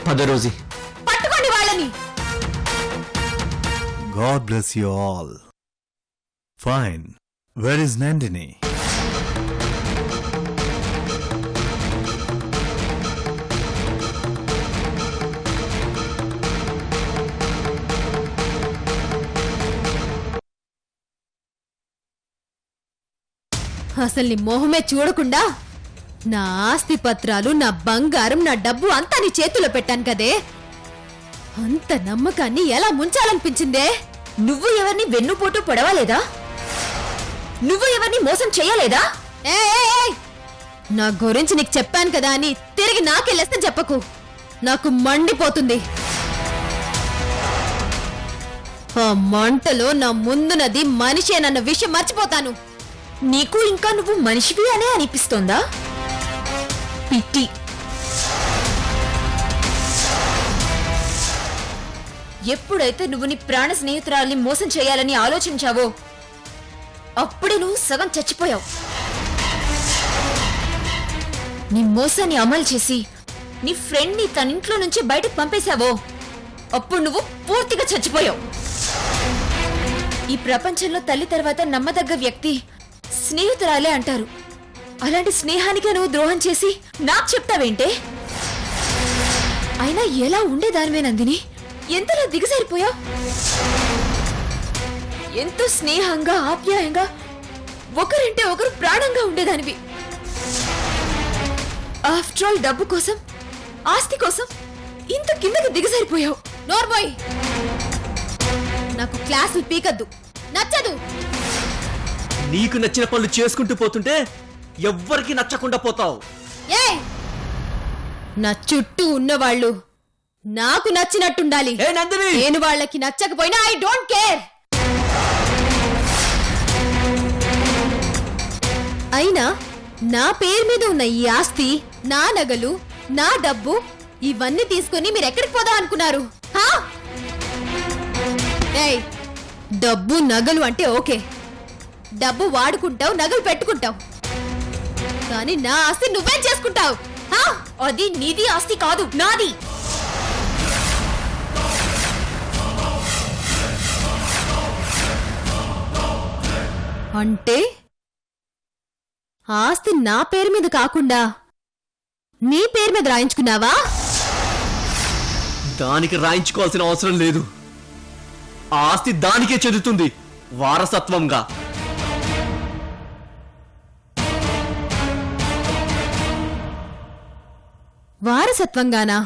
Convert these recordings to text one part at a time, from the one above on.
పద రోజీ. పట్టుకోండి వాళ్ళని. God bless you all. Fine. Where is Nandini? అసలు నీ మొహమే చూడకుండా నా ఆస్తి పత్రాలు, నా బంగారం, నా డబ్బు అంతా నీ చేతిలో పెట్టాను కదే. అంత నమ్మకాన్ని ఎలా ముంచాలనిపించిందే? నువ్వు ఎవరిని వెన్నుపోటు పొడవలేదా? నువ్వు ఎవరిని మోసం చెయ్యలేదా? నా గురించి నీకు చెప్పాను కదా అని తిరిగి నాకెళ్ళేస్తే చెప్పకు. నాకు మండిపోతుంది. ఆ మంటలో నా ముందునది మనిషేనన్న విషయం మర్చిపోతాను. నీకు ఇంకా నువ్వు మనిషివి అనే అనిపిస్తోందా? పిట్టి. ఎప్పుడైతే నువ్వు నీ ప్రాణ స్నేహితురాల్ని మోసం చేయాలని ఆలోచించావో అప్పుడే నువ్వు సగం చచ్చిపోయావు. నీ మోసాన్ని అమలు చేసి నీ ఫ్రెండ్ ని తన ఇంట్లో నుంచి బయటకు పంపేశావో అప్పుడు నువ్వు పూర్తిగా చచ్చిపోయావు. ఈ ప్రపంచంలో తల్లి తర్వాత నమ్మదగ్గ వ్యక్తి స్నేహితురాలే అంటారు. అలాంటి స్నేహానికే నువ్వు ద్రోహం చేసి నాకు చెప్తావేంటే? అయినా ఎలా ఉండేదానివే నందిని, ఎంతలా దిగజారిపోయావు. ఎంతో స్నేహంగా ఆప్యాయంగా ఒకరంటే ఒకరు ప్రాణంగా ఉండేదానివి. ఆఫ్టర్ ఆల్ డబ్బు కోసం, ఆస్తి కోసం ఇంత కిందకి దిగజారిపోయావు. నోర్మోయ్, నాకు క్లాసులు పీకద్దు, నచ్చదు. నీకు నచ్చిన పనులు చేసుకుంటూ పోతుంటే ఎవ్వరికి నచ్చకుండా పోతావు. నా చుట్టూ ఉన్నవాళ్ళు నాకు నచ్చినట్టుండాలి. నేను వాళ్ళకి నచ్చకపోయినా ఐ డోంట్ కేర్. అయినా నా పేరు మీద ఉన్న ఈ ఆస్తి, నా నగలు, నా డబ్బు ఇవన్నీ తీసుకుని మీరు ఎక్కడికి పోదాం అనుకున్నారు? డబ్బు నగలు అంటే ఓకే, డబ్బు వాడుకుంటావు, నగలు పెట్టుకుంటావు. కానీ నా ఆస్తి నువ్వేం చేసుకుంటావు? అది నీది ఆస్తి కాదు, నాది. అంటే ఆస్తి నా పేరు మీద కాకుండా నీ పేరు మీద రాయించుకున్నావా? దానికి రాయించుకోవాల్సిన అవసరం లేదు. ఆస్తి దానికే చెందుతుంది వారసత్వంగా. వారసత్వంగానా?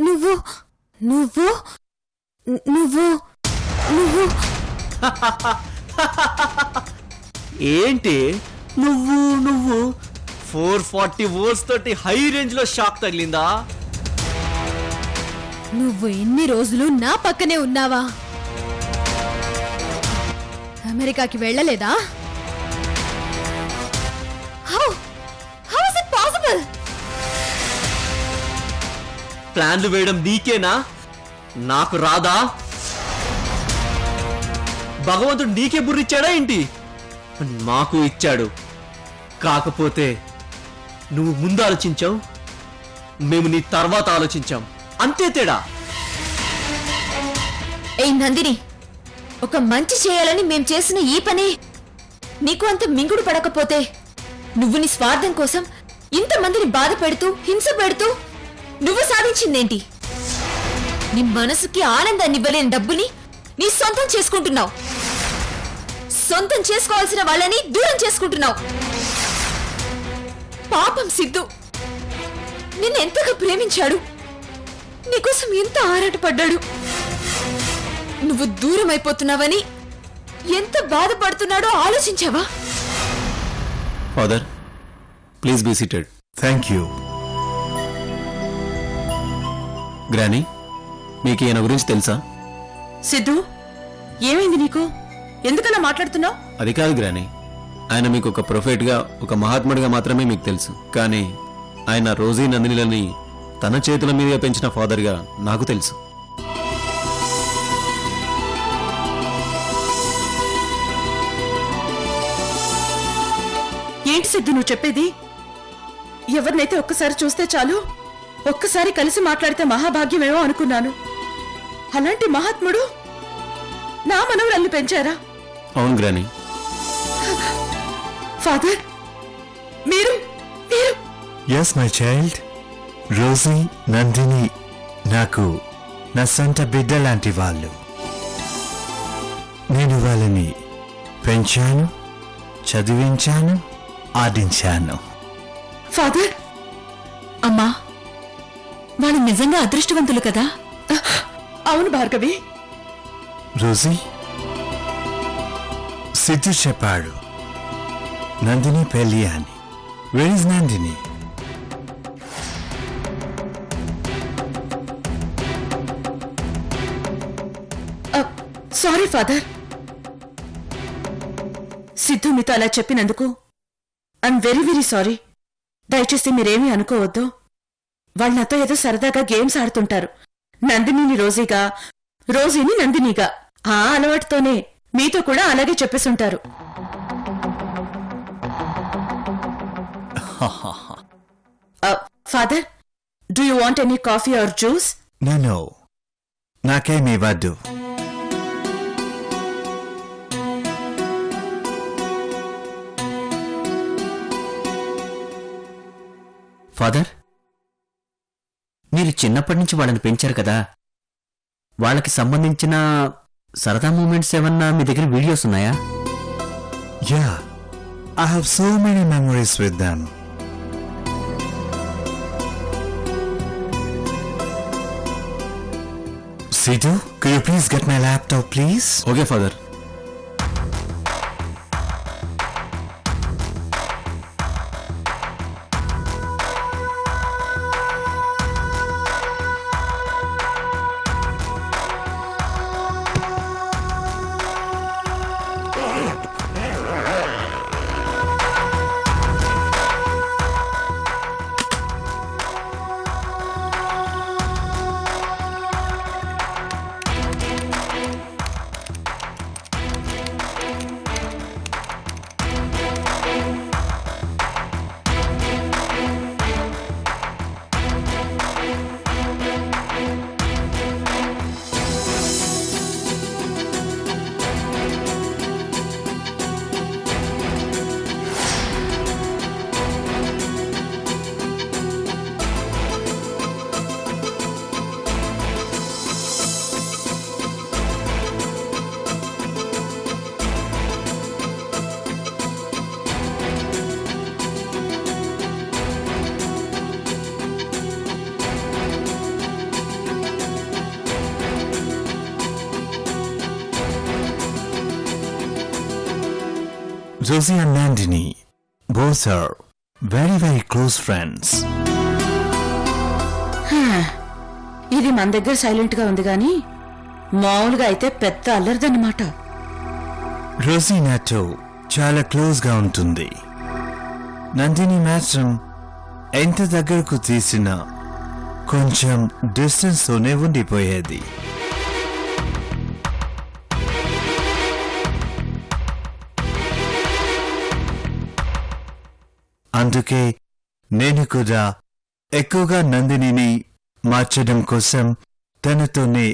నువ్వు నువ్వు నువ్వు నువ్వు ఏంటి నువ్వు నువ్వు 440 వోల్ట్స్ తోటి హై రేంజ్ లో షాక్ తగిలిందా? నువ్వు ఎన్ని రోజులు నా పక్కనే ఉన్నావా? అమెరికాకి వెళ్ళలేదా? How is it possible? ప్లాన్లు వేయడం నీకేనా? నాకు రాదా? భగవంతుడు నీకే బుర్రిచ్చాడా ఏంటి? మాకు ఇచ్చాడు. కాకపోతే నువ్వు ముందు ఆలోచించావు, మేము నీ తర్వాత ఆలోచించాం, అంతే తేడా. ఏ నందిని, ఒక మంచి చేయాలని మేం చేసిన ఈ పని నీకు అంత మింగుడు పడకపోతే నువ్వు నీ స్వార్థం కోసం ఇంతమందిని బాధ పెడుతూ, హింస పెడుతూ నువ్వు సాధించిందేంటి? నీ మనసుకి ఆనందాన్ని ఇవ్వలేని డబ్బుని నీ సొంతం చేసుకుంటున్నావు. సొంతం చేసుకోవాల్సిన వాళ్ళని దూరం చేసుకుంటున్నావు. పాపం సిద్ధు నిన్ను ఎంతగా ప్రేమించాడు, నీకోసం ఎంత ఆరాటపడ్డాడు. నువ్వు దూరం అయిపోతున్నావని ఎంత బాధపడుతున్నాడో ఆలోచించావా? Father please be seated. Thank you. Granny, మీకు ఈయన గురించి తెలుసా? సిద్ధు, ఏమైంది నీకు? ఎందుకలా మాట్లాడుతున్నావు? అది కాదు గ్రానీ, ఆయన మీకు ఒక ప్రొఫెట్గా, ఒక మహాత్ముడిగా మాత్రమే మీకు తెలుసు. కానీ ఆయన రోజీ నందినిలని తన చేతుల మీదుగా పెంచిన ఫాదర్గా నాకు తెలుసు. ఏంటి సిద్ధు నువ్వు చెప్పేది? ఎవరినైతే ఒక్కసారి చూస్తే చాలు, ఒక్కసారి కలిసి మాట్లాడితే మహాభాగ్యమేమో అనుకున్నాను. అలాంటి మహాత్ముడు నా మనవరాల్ని పెంచారా? అవును గ్రానీ. ఫాదర్, మీరు మీరు Yes, my child. Rosie, Nandini, నాకు నా సొంత బిడ్డ లాంటి వాళ్ళు. నేను వాళ్ళని పెంచాను, చదివించాను, ఆడించాను. ఫాదర్, అమ్మా, వాళ్ళు నిజంగా అదృష్టవంతులు కదా? అవును భార్గవి. రోజీ, సిద్ధు చెప్పాడు నందిని పెళ్ళి అని. Where is Nandini? Sorry father. Siddhu మీతో అలా చెప్పినందుకు ఐఎమ్ వెరీ వెరీ సారీ. దయచేసి మీరేమీ అనుకోవద్దు. వాళ్ళు నాతో ఏదో సరదాగా గేమ్స్ ఆడుతుంటారు. నందినిని రోజీగా, రోజీని నందినిగా. ఆ అలవాటుతోనే మీతో కూడా అలాగే చెప్పేసుంటారు. Father, do you want any coffee or juice? No, నాకేమీ వద్దు. ఫాదర్, మీరు చిన్నప్పటి నుంచి వాళ్ళని పెంచారు కదా, వాళ్ళకి సంబంధించిన సరదా మూమెంట్స్ ఏమన్నా మీ దగ్గర వీడియోస్ ఉన్నాయా? Yeah, I have so many memories with them. Sidhu, could you please get my laptop, please? Okay father. Rosie and Nandini, both are very, very close friends. ఇది మన దగ్గర సైలెంట్ గా ఉంది గాని మామూలుగా అయితే పెద్ద అల్లరిదన్నమాట. Rosie నాతో చాలా క్లోజ్ గా ఉంటుంది. నందిని మాత్రం ఎంత దగ్గరకు తీసినా కొంచెం డిస్టెన్స్ తోనే ఉండిపోయేది. అందుకే నేను కూడా ఎక్కువగా నందినిని మార్చడం కోసం తనతోనే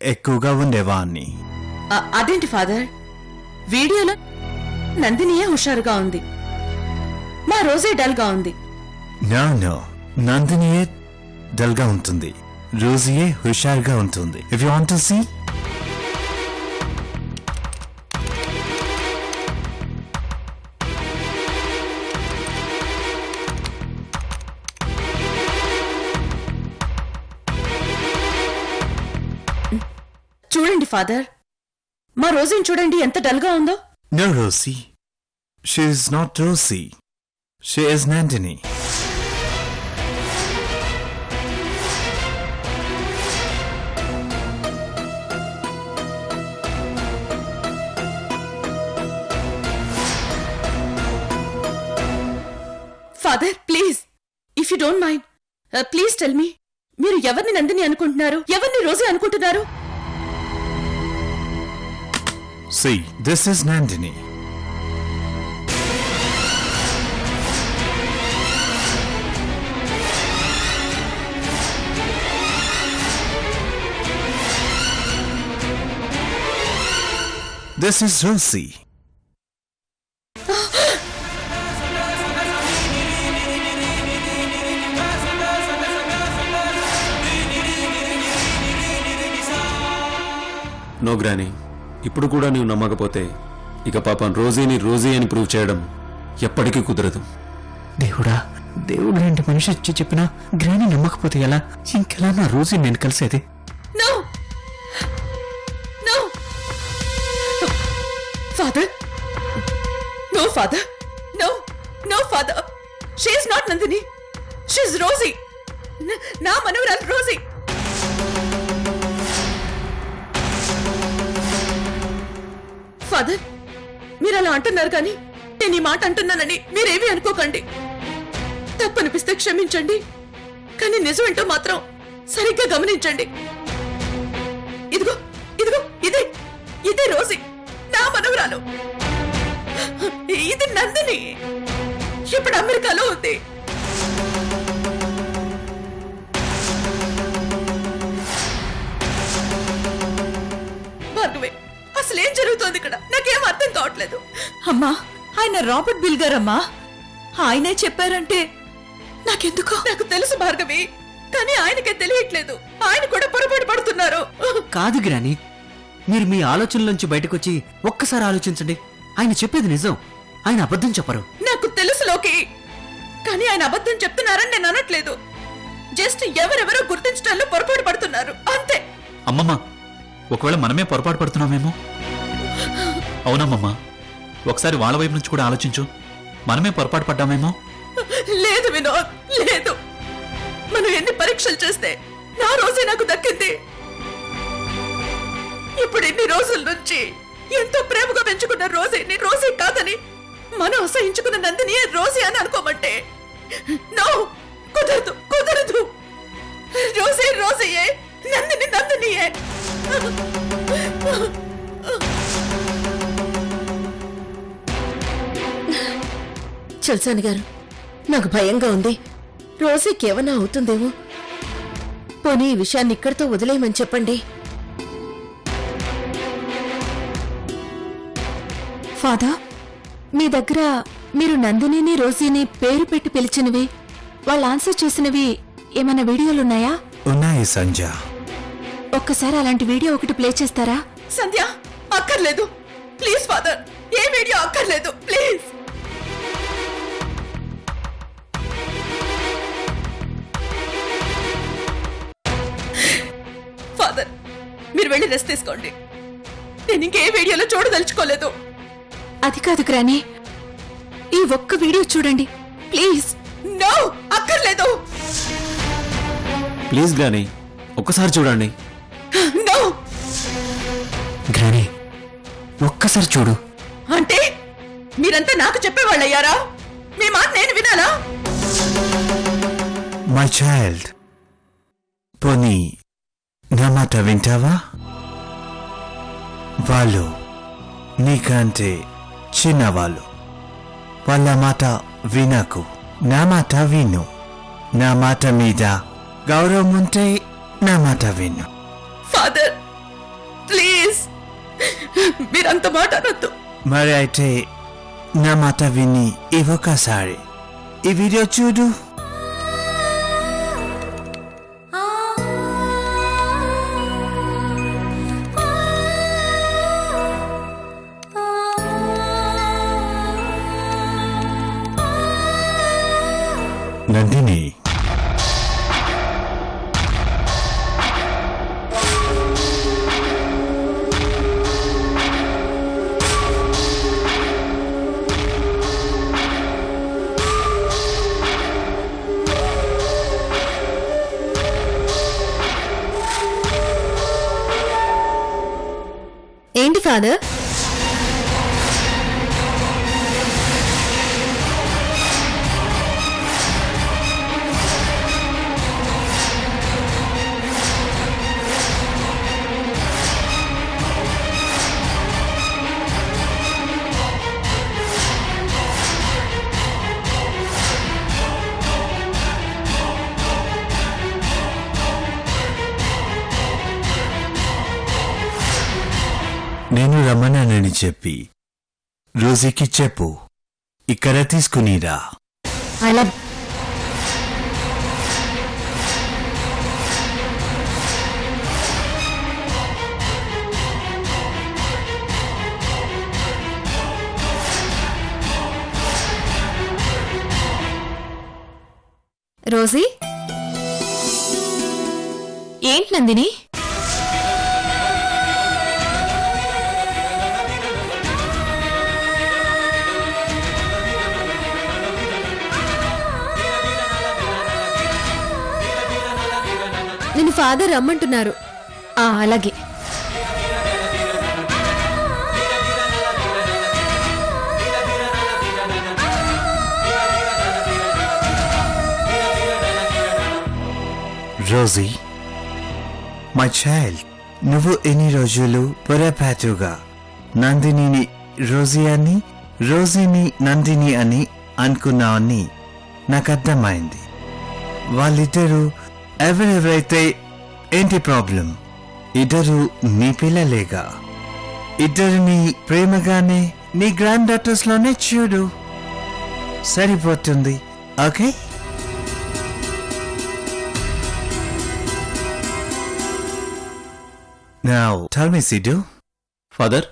ఎక్కువగా ఉండేవాణ్ణి. అదేంటి ఫాదర్, వీడియోలో నందినియే హుషారుగా ఉంది, మా రోజే డల్ గా ఉంది. నో, నందినియే డల్ గా ఉంటుంది, రోజీయే హుషారుగా ఉంటుంది. If you want to see, చూడండి ఫాదర్, మా రోజుని చూడండి ఎంత డల్గా ఉందో. No, Rosie. She is not Rosie. She is Nandini. Father please, if you don't mind, please tell me, మీరు ఎవరిని నందిని అనుకుంటున్నారు, ఎవరిని రోజీ అనుకుంటున్నారు? See, this is Nandini. This is Rosie. No granny, ఇప్పుడు కూడా నీవు నమ్మకపోతే ఇక పాపం రోజీని రోజీ అని ప్రూవ్ చేయడం ఎప్పటికీ కుదరదు. దేవుడా, దేవుడు లాంటి మనిషి వచ్చి చెప్పినా గ్రాని నమ్మకపోతే ఎలా? ఇంకెలా నా రోజు నేను కలిసేది? No! No! Father! No, Father! No! No, Father! She is not Nandini! She is Rosie! నా మనవరాలు Rosie! ఫాదర్, మీరు అలా అంటున్నారు కానీ నేను ఈ మాట అంటున్నానని మీరేమీ అనుకోకండి. తప్పనిపిస్తే క్షమించండి, కానీ నిజమేంటో మాత్రం సరిగ్గా గమనించండి. ఇదిగో ఇదిగో ఇదే ఇదే రోజీ, నా మనవరాలు. ఇది నందిని, ఇప్పుడు అమెరికాలో ఉంది. భార్గవి, అసలేం జరుగుతోంది ఇక్కడ? నాకేం అర్థం కావట్లేదు. అమ్మా, ఆయన రాబర్ట్ బిల్ గారమ్మా. ఆయనే చెప్పారంటే నాకెందుకో. నాకు తెలుసు భార్గవి, కానీ ఆయనకే తెలియట్లేదు. ఆయన కూడా పొరపాటు పడుతున్నారు. కాదు గ్రాని, మీరు మీ ఆలోచనల నుంచి బయటకొచ్చి ఒక్కసారి ఆలోచించండి. ఆయన చెప్పేది నిజం, ఆయన అబద్ధం చెప్పరు. నాకు తెలుసు లోకి, కానీ ఆయన అబద్ధం చెప్తున్నారని నేను అనట్లేదు. జస్ట్ ఎవరెవరో గుర్తించడంలో పొరపాటు పడుతున్నారు అంతే. అమ్మమ్మ, ఒకవేళ మనమే పొరపాటు పడుతున్నామేమో. అవునమ్మమ్మ, ఒకసారి వాళ్ళ వైపు నుంచి కూడా ఆలోచించు. మనమే పొరపాటు పడ్డామేమో. లేదు వినోద్, లేదు. మనం ఎన్ని పరీక్షలు చేస్తే నా రోజే నాకు దక్కింది. ఇప్పుడు ఇన్ని రోజుల నుంచి ఎంతో ప్రేమగా పెంచుకున్న రోజీని రోజీ కాదని, మనం అసహించుకున్న నందిని రోజీ అని అనుకోమంటే నో, కుదరదు కుదరదు. రోజీ రోజీయే, నందిని నందినియే. చల్సాని గారు, నాకు భయంగా ఉంది. రోజీకేమన్నా అవుతుందేమో. పోనీ ఈ విషయాన్ని ఇక్కడితో వదిలేయమని చెప్పండి. ఫాదర్, మీ దగ్గర మీరు నందినిని రోజీని పేరు పెట్టి పిలిచినవి, వాళ్ళు ఆన్సర్ చేసినవి ఏమైనా వీడియోలున్నాయా? ఉన్నాయి సంజ. ఒక్కసారి అలాంటి వీడియో ఒకటి ప్లే చేస్తారా? సంధ్య, అక్కర్లేదు ప్లీజ్. ఫాదర్, ఏ వీడియో అక్కర్లేదు ప్లీజ్. ఫాదర్, మీరు వెళ్ళి రెస్ట్ తీసుకోండి. నేను ఇంకే వీడియోలో చూడదలుచుకోలేదు. అది కాదు గ్రాని, ఈ ఒక్క వీడియో చూడండి ప్లీజ్. నో, అక్కర్లేదు. ప్లీజ్ గ్రానీ, ఒక్కసారి చూడండి. నో. గ్రాని, ఒక్కసారి చూడు. అంటే మీరంతా నాకు చెప్పేవాళ్ళయ్యారా? మీ మాట నేను వినాలా? మై చైల్డ్, పోనీ నా మాట వింటావా? వాళ్ళు నీకంటే చిన్నవాళ్ళు. వాళ్ళ మాట వినకు, నా మాట విను. నా మాట మీద గౌరవం ఉంటే నా మాట విను. ఫాదర్ ప్లీజ్, మీరంత మాట అనొద్దు. మరి అయితే నా మాట విని ఒక్కసారి ఈ వీడియో చూడు. నందిని, ఫాదర్. నేను రమ్మన్నానని చెప్పి రోజీకి చెప్పు, ఇక్కడ తీసుకునిరా. అలా రోజీ, ఏంటి నందిని? నిన్ను ఫాదర్ రమ్మంటున్నారు. అలాగే. రోజీ, మై చైల్డ్, నువ్వు ఎన్ని రోజులు పొరపాటుగా నందినిని రోజీ అని, రోజీని నందిని అని అనుకున్నావని నాకు అర్థమైంది. వాళ్ళిద్దరూ ఎవరెవరైతే ఏంటి ప్రాబ్లం? ఇద్దరు నీ పిల్లలేగా. ఇద్దరిని ప్రేమగానే నీ గ్రాండ్ డాటర్స్ లోనే చూడు, సరిపోతుంది. Okay? Now, tell me, Sidhu, father,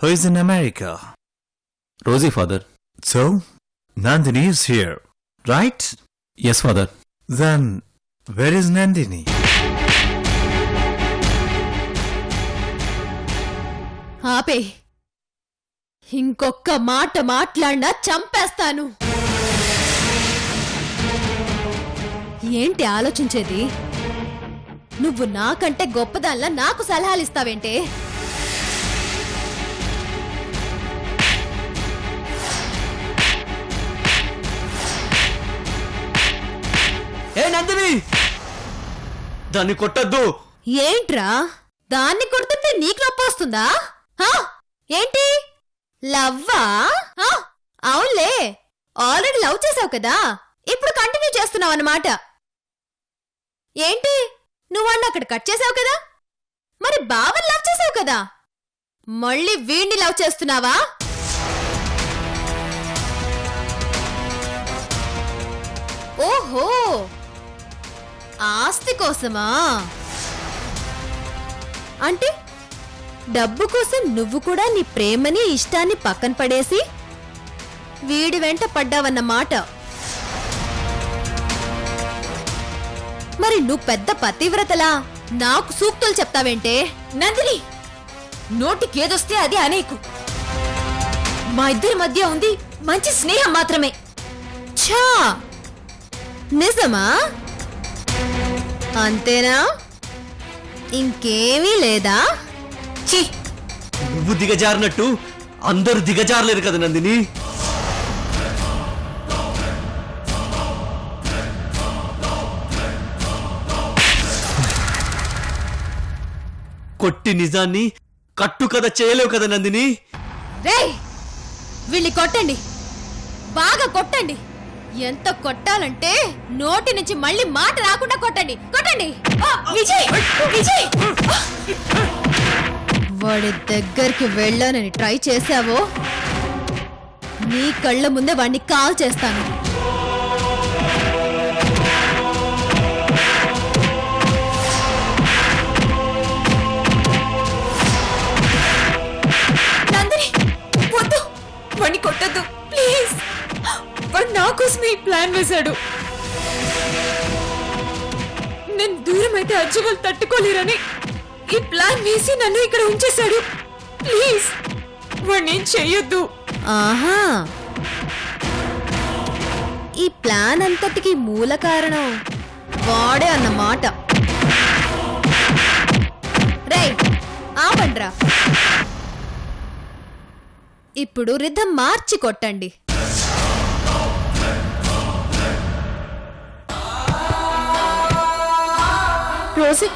who is in America? Rosie father. So, Nandini is here, right? Yes father. Then, where is Nandini? ఆపే. ఇంకొక్క మాట మాట్లాడినా చంపేస్తాను. ఏంటి ఆలోచించేది? నువ్వు నాకంటే గొప్పదాన్లా నాకు సలహాలు ఇస్తావేంటే? ఏ నందిని, దాన్ని కొట్టద్దు. ఏంట్రా, దాన్ని కొడుతుంటే నీకు నొప్పి వస్తుందా? ఏంటి లవ్వా? అవునులే, ఆల్రెడీ లవ్ చేసావు కదా, ఇప్పుడు కంటిన్యూ చేస్తున్నావు అన్నమాట. ఏంటి, నువ్వు వాడిని అక్కడ కట్ చేసావు కదా, మరి బావని లవ్ చేసావు కదా, మళ్ళీ వీడిని లవ్ చేస్తున్నావా? ఓహో, ఆస్తి కోసమా? అంటే డబ్బు కోసం నువ్వు కూడా నీ ప్రేమని ఇష్టాన్ని పక్కన పడేసి వీడి వెంట పడ్డావన్నమాట. మరి నువ్వు పెద్ద పతివ్రతలా నాకు సూక్తులు చెప్తావేంటే? నందిని, నోటికేదొస్తే అది అనేకు. మా ఇద్దరి మధ్య ఉంది మంచి స్నేహం మాత్రమే. ఛా, నిజమా? అంతేనా? ఇంకేమీ లేదా? ఛీ, నువ్వు దిగజారినట్టు అందరూ దిగజారలేరు కదా నందిని. కొట్టి నిజాన్ని కట్టు కథ చేయలేవు కదా నందిని. రేయ్, వీళ్ళని కొట్టండి, బాగా కొట్టండి. ఎంత కొట్టాలంటే నోటి నుంచి మళ్ళీ మాట రాకుండా కొట్టండి, కొట్టండి. విజయ్, విజయ్! వాడి దగ్గరికి వెళ్ళానని ట్రై చేశావో నీ కళ్ళ ముందే వాడిని కాల్ చేస్తాను. నందిని, వద్దు, వాణ్ణి కొట్టద్దు ప్లీజ్. వాడు నా కోసమే ఈ ప్లాన్ వేశాడు. నేను దూరం అయితే అజ్జువలు తట్టుకోలేరని ఈ ప్లాన్ వేసి నన్ను ఇక్కడ ఉంచేశాడు. ప్లీజ్ వాణ్ణి చెయ్యొద్దు. ఆహా, ఈ ప్లాన్ అంతటికి మూల కారణం వాడే అన్నమాట. రేయ్, ఆపండ్రా. ఇప్పుడు రిధం మార్చి కొట్టండి. రోజీ,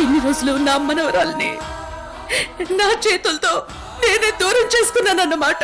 ఇన్ని రోజులు నా మనవరాల్ని నా చేతులతో నేనే దూరం చేసుకున్నానన్నమాట.